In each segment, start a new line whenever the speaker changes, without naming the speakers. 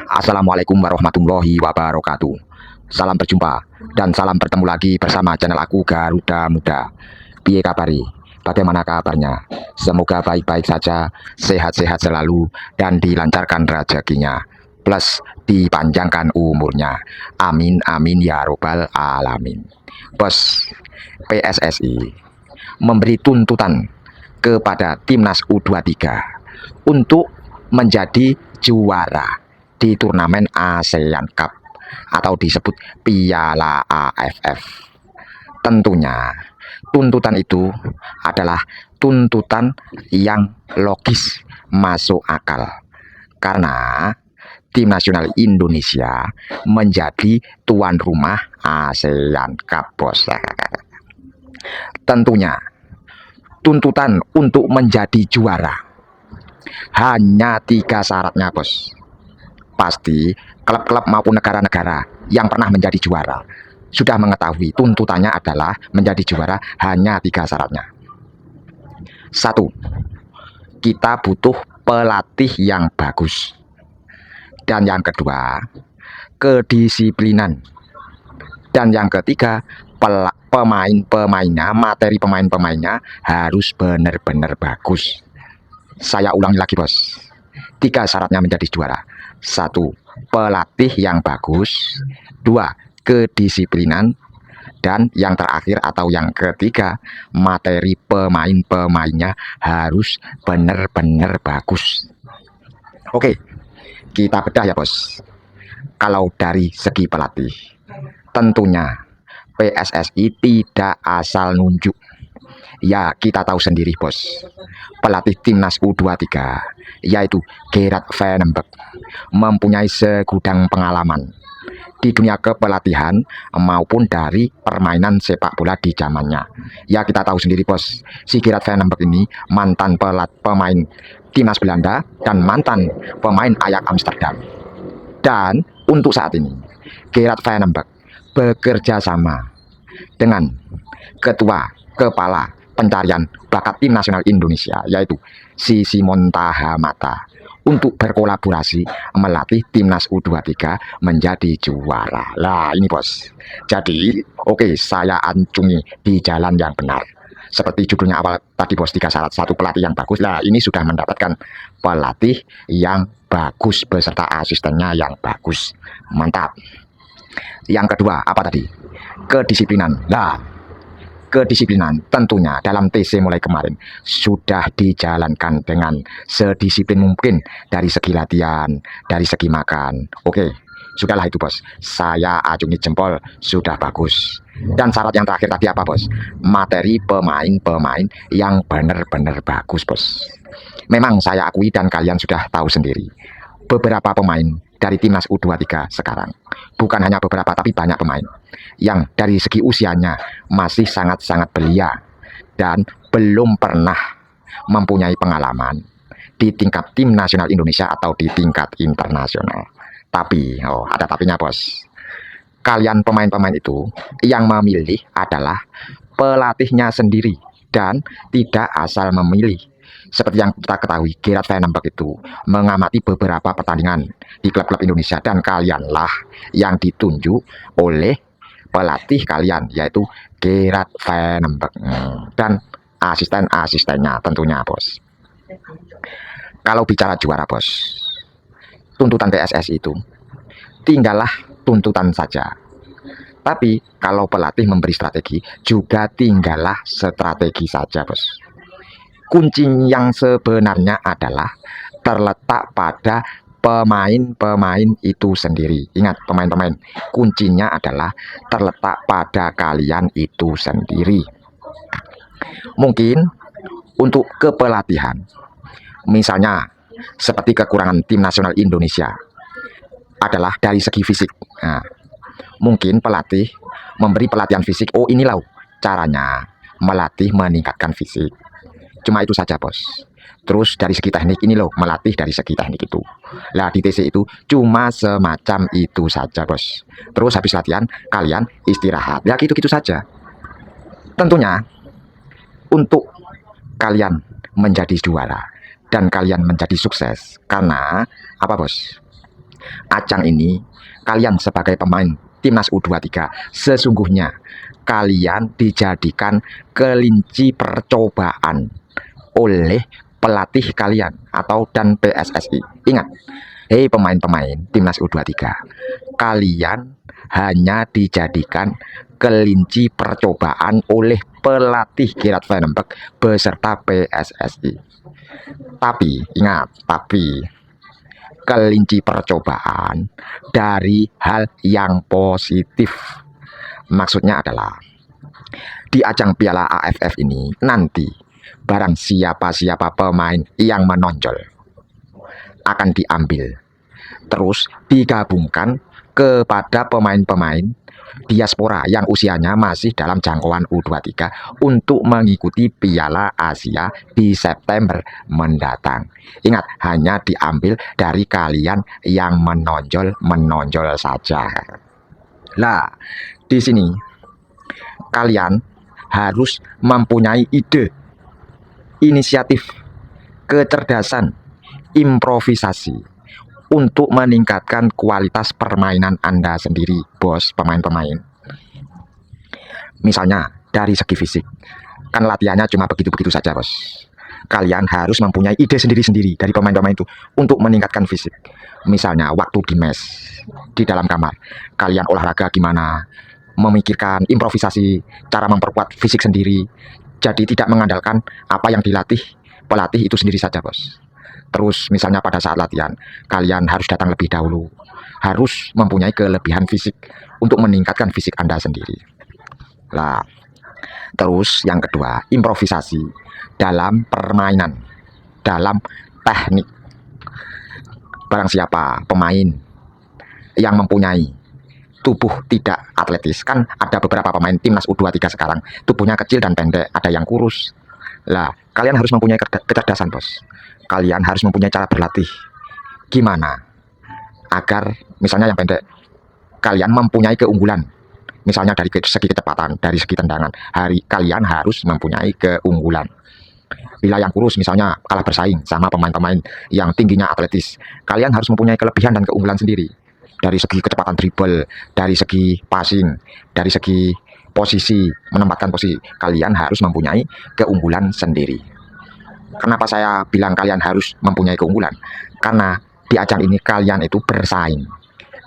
Assalamualaikum warahmatullahi wabarakatuh. Salam berjumpa dan salam bertemu lagi bersama channel aku Garuda Muda. Piye kabari? Bagaimana kabarnya? Semoga baik-baik saja, sehat-sehat selalu, dan dilancarkan rezekinya. Plus dipanjangkan umurnya. Amin amin ya robbal alamin. Bos, PSSI memberi tuntutan kepada timnas U23 untuk menjadi juara di turnamen ASEAN Cup atau disebut Piala AFF. Tentunya tuntutan itu adalah tuntutan yang logis, masuk akal, karena tim nasional Indonesia menjadi tuan rumah ASEAN Cup, bos. Tentunya tuntutan untuk menjadi juara hanya 3 syaratnya, bos. Pasti klub-klub maupun negara-negara yang pernah menjadi juara sudah mengetahui tuntutannya adalah menjadi juara hanya 3 syaratnya. 1. Kita butuh pelatih yang bagus. Dan yang kedua, kedisiplinan. Dan yang ketiga, pemain-pemainnya, materi pemain-pemainnya harus benar-benar bagus. Saya ulangi lagi, bos. 3 syaratnya menjadi juara. 1. Pelatih yang bagus. 2. Kedisiplinan. Dan yang terakhir atau yang ketiga, materi pemain-pemainnya harus benar-benar bagus. Oke, kita bedah ya, bos. Kalau dari segi pelatih, tentunya PSSI tidak asal nunjuk. Ya, kita tahu sendiri, bos. Pelatih timnas U23 yaitu Gerard Van den Berg mempunyai segudang pengalaman di dunia kepelatihan maupun dari permainan sepak bola di zamannya. Ya, kita tahu sendiri, bos. Si Gerard Van den Berg ini mantan pemain timnas Belanda dan mantan pemain Ajax Amsterdam. Dan untuk saat ini Gerard Van den Berg bekerja sama dengan ketua kepala pencarian bakat tim nasional Indonesia yaitu si Simon Tahamata untuk berkolaborasi melatih timnas U23 menjadi juara. Lah ini, bos. Jadi oke, saya ancungi di jalan yang benar. Seperti judulnya awal tadi, bos, 3 syarat. 1. Pelatih yang bagus. Lah ini sudah mendapatkan pelatih yang bagus beserta asistennya yang bagus. Mantap. Yang kedua apa tadi? Kedisiplinan. Nah, kedisiplinan tentunya dalam TC mulai kemarin sudah dijalankan dengan sedisiplin mungkin dari segi latihan, dari segi makan. Oke, sudahlah itu, bos. Saya acungi jempol, sudah bagus. Dan syarat yang terakhir tadi apa, bos? Materi pemain-pemain yang benar-benar bagus, bos. Memang saya akui dan kalian sudah tahu sendiri, beberapa pemain dari timnas U23 sekarang, bukan hanya beberapa tapi banyak pemain yang dari segi usianya masih sangat-sangat belia dan belum pernah mempunyai pengalaman di tingkat tim nasional Indonesia atau di tingkat internasional. Tapi, ada tapinya, bos. Kalian pemain-pemain itu yang memilih adalah pelatihnya sendiri dan tidak asal memilih. Seperti yang kita ketahui, Gerard Van den Berg itu mengamati beberapa pertandingan di klub-klub Indonesia dan kalianlah yang ditunjuk oleh pelatih kalian yaitu Gerard Van den Berg dan asisten-asistennya tentunya, bos. Kalau bicara juara, bos, tuntutan PSSI itu tinggallah tuntutan saja. Tapi kalau pelatih memberi strategi juga tinggallah strategi saja, bos. Kunci yang sebenarnya adalah terletak pada pemain-pemain itu sendiri. Ingat, pemain-pemain, kuncinya adalah terletak pada kalian itu sendiri. Mungkin untuk kepelatihan, misalnya seperti kekurangan tim nasional Indonesia adalah dari segi fisik. Nah, mungkin pelatih memberi pelatihan fisik. Oh, ini loh caranya melatih meningkatkan fisik. Cuma itu saja, bos. Terus dari segi teknik ini loh, melatih dari segi teknik itu. Lah di TC itu cuma semacam itu saja, bos. Terus habis latihan kalian istirahat. Ya gitu-gitu saja. Tentunya untuk kalian menjadi juara dan kalian menjadi sukses karena apa, bos? ajang ini kalian sebagai pemain timnas U23 sesungguhnya kalian dijadikan kelinci percobaan oleh pelatih kalian atau dan PSSI. Ingat, hei pemain-pemain timnas U23, kalian hanya dijadikan kelinci percobaan oleh pelatih Gerard Van den Berg beserta PSSI. Tapi ingat, kelinci percobaan dari hal yang positif. Maksudnya adalah di ajang Piala AFF ini nanti barang siapa pemain yang menonjol akan diambil terus digabungkan kepada pemain-pemain diaspora yang usianya masih dalam jangkauan U23 untuk mengikuti Piala Asia di September mendatang. Ingat, hanya diambil dari kalian yang menonjol saja. Lah, di sini kalian harus mempunyai ide, inisiatif, kecerdasan, improvisasi untuk meningkatkan kualitas permainan Anda sendiri, bos, pemain-pemain. Misalnya dari segi fisik, kan latihannya cuma begitu-begitu saja, bos. Kalian harus mempunyai ide sendiri-sendiri dari pemain-pemain itu untuk meningkatkan fisik. Misalnya waktu di mes, di dalam kamar, kalian olahraga gimana, memikirkan improvisasi, cara memperkuat fisik sendiri. Jadi tidak mengandalkan apa yang dilatih pelatih itu sendiri saja, bos. Terus misalnya pada saat latihan, kalian harus datang lebih dahulu, harus mempunyai kelebihan fisik untuk meningkatkan fisik Anda sendiri. Lah, terus yang kedua, improvisasi dalam permainan, dalam teknik. Barang siapa pemain yang mempunyai tubuh tidak atletis, kan ada beberapa pemain timnas U23 sekarang tubuhnya kecil dan pendek, ada yang kurus. Lah, kalian harus mempunyai kecerdasan, bos. Kalian harus mempunyai cara berlatih. Gimana agar misalnya yang pendek kalian mempunyai keunggulan, misalnya dari segi kecepatan, dari segi tendangan, kalian harus mempunyai keunggulan. Bila yang kurus misalnya kalah bersaing sama pemain-pemain yang tingginya atletis, kalian harus mempunyai kelebihan dan keunggulan sendiri. Dari segi kecepatan dribble, dari segi passing, dari segi posisi, menempatkan posisi, kalian harus mempunyai keunggulan sendiri. Kenapa saya bilang kalian harus mempunyai keunggulan? Karena di ajang ini kalian itu bersaing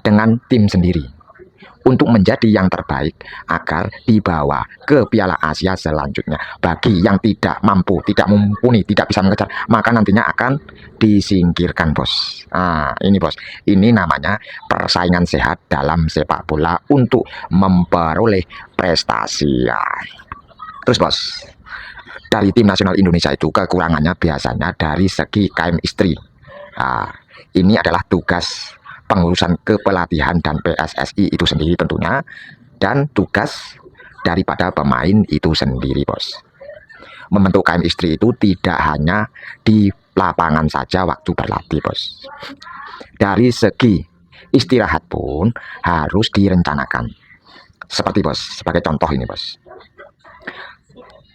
dengan tim sendiri untuk menjadi yang terbaik agar dibawa ke Piala Asia selanjutnya. Bagi yang tidak mampu, tidak mumpuni, tidak bisa mengejar, maka nantinya akan disingkirkan, bos. Nah, ini bos, ini namanya persaingan sehat dalam sepak bola untuk memperoleh prestasi. Terus bos, dari tim nasional Indonesia itu kekurangannya biasanya dari segi chemistry. Nah, ini adalah tugas pengurusan kepelatihan dan PSSI itu sendiri tentunya, dan tugas daripada pemain itu sendiri, bos. Membentuk chemistry itu tidak hanya di lapangan saja waktu berlatih, bos. Dari segi istirahat pun harus direncanakan. Seperti bos, sebagai contoh ini, bos.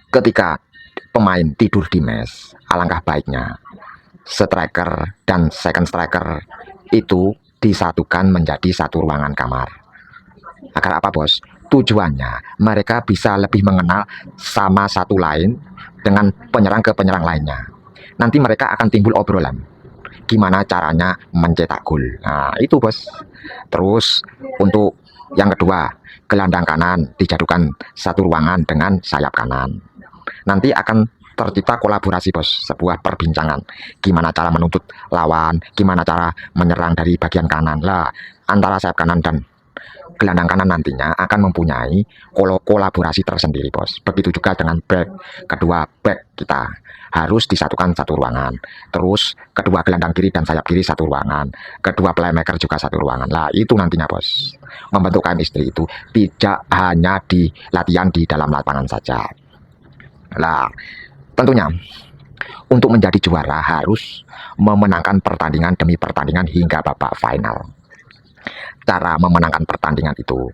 Ketika pemain tidur di mes, alangkah baiknya striker dan second striker itu disatukan menjadi satu ruangan kamar. Agar apa, bos? Tujuannya mereka bisa lebih mengenal sama satu lain dengan penyerang ke penyerang lainnya. Nanti mereka akan timbul obrolan gimana caranya mencetak gol. Nah, itu bos. Terus untuk yang kedua, gelandang kanan dijadukan satu ruangan dengan sayap kanan. Nanti akan tercipta kolaborasi, bos, sebuah perbincangan gimana cara menuntut lawan, gimana cara menyerang dari bagian kanan. Lah, antara sayap kanan dan gelandang kanan nantinya akan mempunyai kolaborasi tersendiri, bos. Begitu juga dengan back, kedua back kita harus disatukan satu ruangan. Terus kedua gelandang kiri dan sayap kiri satu ruangan, kedua playmaker juga satu ruangan. Lah, itu nantinya, bos, membentuk chemistry itu tidak hanya di latihan di dalam lapangan saja. Lah, tentunya untuk menjadi juara harus memenangkan pertandingan demi pertandingan hingga babak final. Cara memenangkan pertandingan itu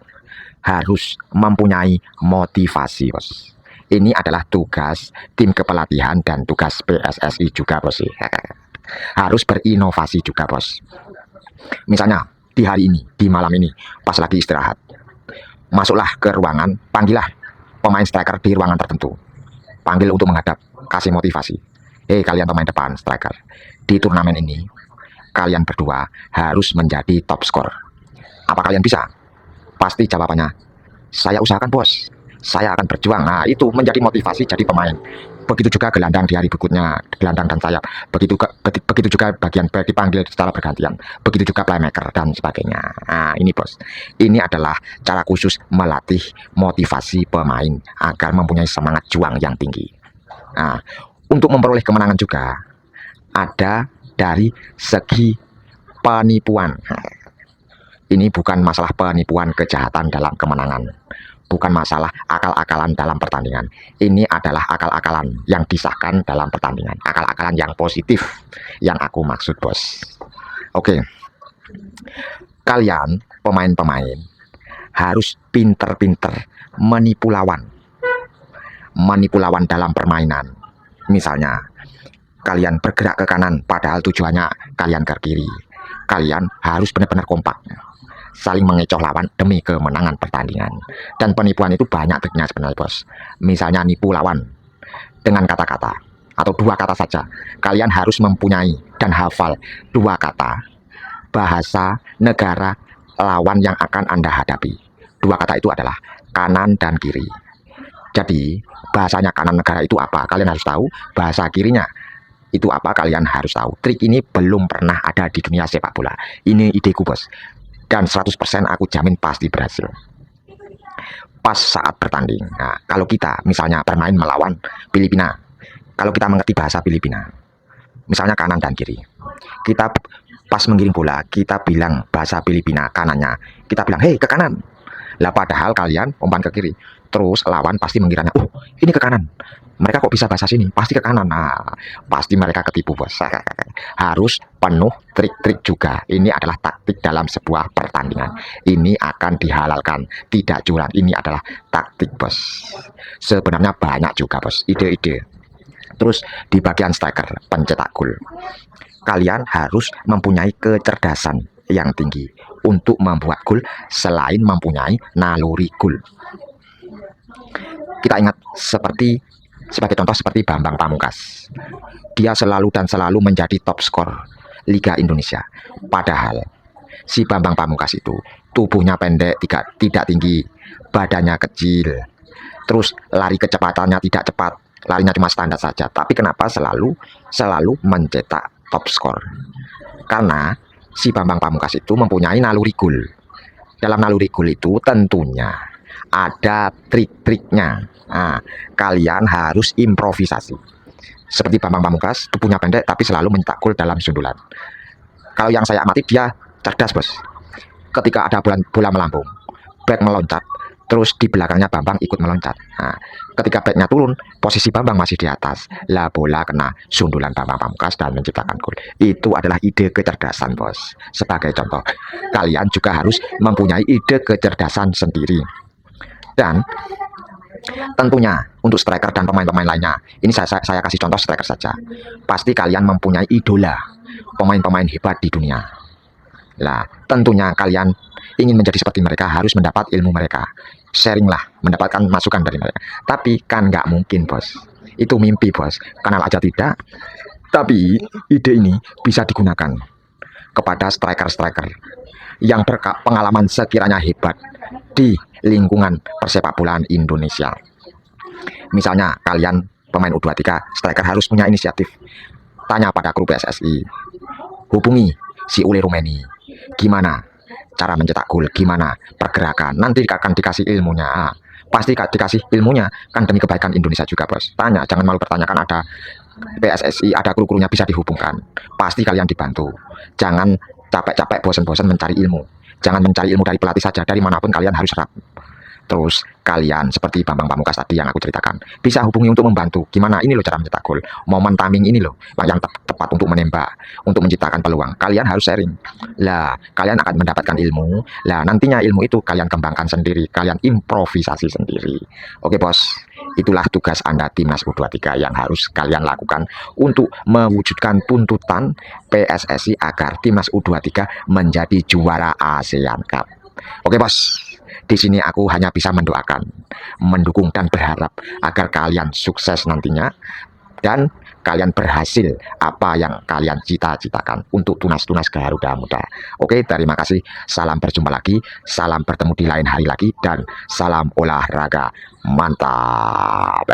harus mempunyai motivasi, bos. Ini adalah tugas tim kepelatihan dan tugas PSSI juga, bos. Harus berinovasi juga, bos. Misalnya di hari ini, di malam ini, pas lagi istirahat. Masuklah ke ruangan, panggillah pemain striker di ruangan tertentu. Panggil untuk menghadap, kasih motivasi. Kalian pemain depan striker, di turnamen ini kalian berdua harus menjadi top skor. Apa kalian bisa? Pasti jawabannya, saya usahakan bos, saya akan berjuang. Nah, itu menjadi motivasi jadi pemain. Begitu juga gelandang di hari berikutnya, gelandang dan sayap. Begitu juga bagian back dipanggil secara bergantian. Begitu juga playmaker dan sebagainya. Nah, ini bos, ini adalah cara khusus melatih motivasi pemain agar mempunyai semangat juang yang tinggi. Nah, untuk memperoleh kemenangan juga ada dari segi penipuan. Ini bukan masalah penipuan kejahatan dalam kemenangan, bukan masalah akal-akalan dalam pertandingan. Ini adalah akal-akalan yang disahkan dalam pertandingan, akal-akalan yang positif yang aku maksud bos. Oke, kalian pemain-pemain harus pinter-pinter menipu lawan dalam permainan. Misalnya kalian bergerak ke kanan padahal tujuannya kalian ke kiri. Kalian harus benar-benar kompak, saling mengecoh lawan demi kemenangan pertandingan. Dan penipuan itu banyak triknya sebenarnya bos. Misalnya nipu lawan dengan kata-kata atau dua kata saja. Kalian harus mempunyai dan hafal dua kata bahasa negara lawan yang akan Anda hadapi. Dua kata itu adalah kanan dan kiri. Jadi bahasanya kanan negara itu apa, kalian harus tahu. Bahasa kirinya itu apa, kalian harus tahu. Trik ini belum pernah ada di dunia sepak bola. Ini ideku bos, dan 100% aku jamin pasti berhasil pas saat bertanding. Nah, kalau kita misalnya bermain melawan Filipina, kalau kita mengerti bahasa Filipina, misalnya kanan dan kiri, kita pas menggiring bola, kita bilang bahasa Filipina kanannya, kita bilang hei ke kanan lah, padahal kalian umpan ke kiri. Terus lawan pasti mengiranya, oh ini ke kanan, mereka kok bisa bahasa sini, pasti ke kanan. Nah, pasti mereka ketipu bos. Harus penuh trik-trik juga. Ini adalah taktik dalam sebuah pertandingan. Ini akan dihalalkan, tidak curang. Ini adalah taktik bos. Sebenarnya banyak juga bos ide-ide. Terus di bagian striker, pencetak gol, kalian harus mempunyai kecerdasan yang tinggi untuk membuat gol selain mempunyai naluri gol. Kita ingat sebagai contoh seperti Bambang Pamungkas. Dia selalu menjadi top skor Liga Indonesia. Padahal si Bambang Pamungkas itu tubuhnya pendek, tidak tinggi, badannya kecil. Terus lari kecepatannya tidak cepat, larinya cuma standar saja. Tapi kenapa selalu mencetak top skor? Karena si Bambang Pamungkas itu mempunyai naluri gol. Dalam naluri gol itu tentunya ada trik-triknya. Nah, kalian harus improvisasi. Seperti Bambang Pamungkas, tubuhnya pendek tapi selalu mencetak gol dalam sundulan. Kalau yang saya amati, dia cerdas bos. Ketika ada bola melambung, back meloncat, terus di belakangnya Bambang ikut meloncat. Nah, ketika backnya turun, posisi Bambang masih di atas. Lah bola kena sundulan Bambang Pamungkas dan menciptakan gol. Itu adalah ide kecerdasan bos. Sebagai contoh, kalian juga harus mempunyai ide kecerdasan sendiri. Dan tentunya untuk striker dan pemain-pemain lainnya, ini saya kasih contoh striker saja. Pasti kalian mempunyai idola, pemain-pemain hebat di dunia. Lah tentunya kalian ingin menjadi seperti mereka, harus mendapat ilmu mereka. Sharing lah, mendapatkan masukan dari mereka. Tapi kan nggak mungkin bos, itu mimpi bos, kenal aja tidak. Tapi ide ini bisa digunakan kepada striker-striker yang berpengalaman sekiranya hebat di lingkungan persepak bolaan Indonesia. Misalnya kalian pemain U23, striker harus punya inisiatif. Tanya pada kru PSSI, hubungi si Ule Rumeni, gimana cara mencetak gol, gimana pergerakan, nanti akan dikasih ilmunya. Pasti dikasih ilmunya, kan demi kebaikan Indonesia juga bos. Tanya, jangan malu bertanyakan, ada PSSI, ada kru-krunya, bisa dihubungkan. Pasti kalian dibantu. Jangan capek-capek, bosan-bosan mencari ilmu. Jangan mencari ilmu dari pelatih saja, dari manapun kalian harus serap. Terus kalian seperti Bambang Pamungkas tadi yang aku ceritakan, bisa hubungi untuk membantu. Gimana ini loh cara mencetak gol, momen timing ini loh yang tepat untuk menembak, untuk menciptakan peluang. Kalian harus sharing. Lah, kalian akan mendapatkan ilmu. Lah, nantinya ilmu itu kalian kembangkan sendiri, kalian improvisasi sendiri. Oke bos, Itulah tugas Anda Timnas U23 yang harus kalian lakukan untuk mewujudkan tuntutan PSSI agar Timnas U23 menjadi juara ASEAN Cup. Oke bos, di sini aku hanya bisa mendoakan, mendukung dan berharap agar kalian sukses nantinya dan kalian berhasil apa yang kalian cita-citakan untuk tunas-tunas Garuda Muda. Oke, terima kasih. Salam berjumpa lagi, salam bertemu di lain hari lagi, dan salam olahraga mantap.